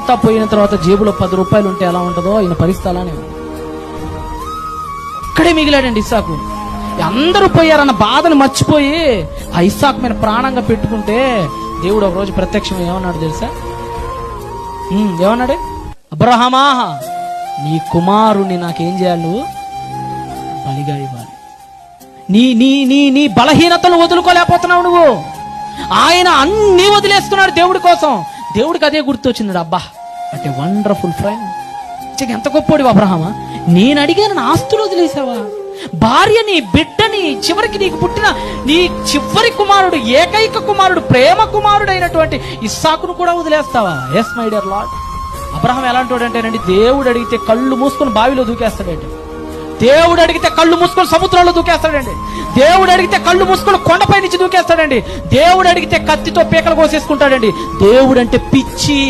అంతా పోయిన తర్వాత జేబులో 10 రూపాయలు ఉంటే ఎలా ఉంటుందో ఈయన పరిస్థితి అలానే ఉంది. ఇక్కడే మిగిలాడండి ఇస్సాకు. అందరూ పోయారన్న బాధను మర్చిపోయి ఆ ఇస్సాకు మీద ప్రాణంగా పెట్టుకుంటే దేవుడు ఒక రోజు ప్రత్యక్షం ఏమన్నాడు తెలుసా? ఏమన్నాడు? అబ్రహామా, నీ కుమారుణ్ణి నాకేం చేయాలి? నువ్వు బలిగా ఇవ్వాలి. నీ నీ నీ నీ బలహీనతలు వదులుకోలేకపోతున్నావు నువ్వు. ఆయన అన్ని వదిలేస్తున్నాడు దేవుడి కోసం. దేవుడికి అదే గుర్తొచ్చింది. అబ్బా, అంటే వండర్ఫుల్ ఫ్రెండ్, ఎంత గొప్పోడివి అబ్రహామా, నేను అడిగాను నా ఆస్తులు వదిలేసావా? భార్యని, బిడ్డని, చివరికి నీకు పుట్టిన నీ చివరి కుమారుడు, ఏకైక కుమారుడు, ప్రేమ కుమారుడు అయినటువంటి ఇస్సాకును కూడా వదిలేస్తావా? Yes my dear lord. Abraham ఎలాంటి వాడంటేనండి, దేవుడు అడిగితే కళ్ళు మూసుకొని బావిలో దూకేస్తాడండి. దేవుడు అడిగితే కళ్ళు మూసుకొని సముద్రంలో దూకేస్తాడండి. దేవుడు అడిగితే కళ్ళు మూసుకొని కొండపై నుంచి దూకేస్తాడండి. దేవుడు అడిగితే కత్తితో పీకలు కోసేసుకుంటాడండి. దేవుడు అంటే పిచ్చి.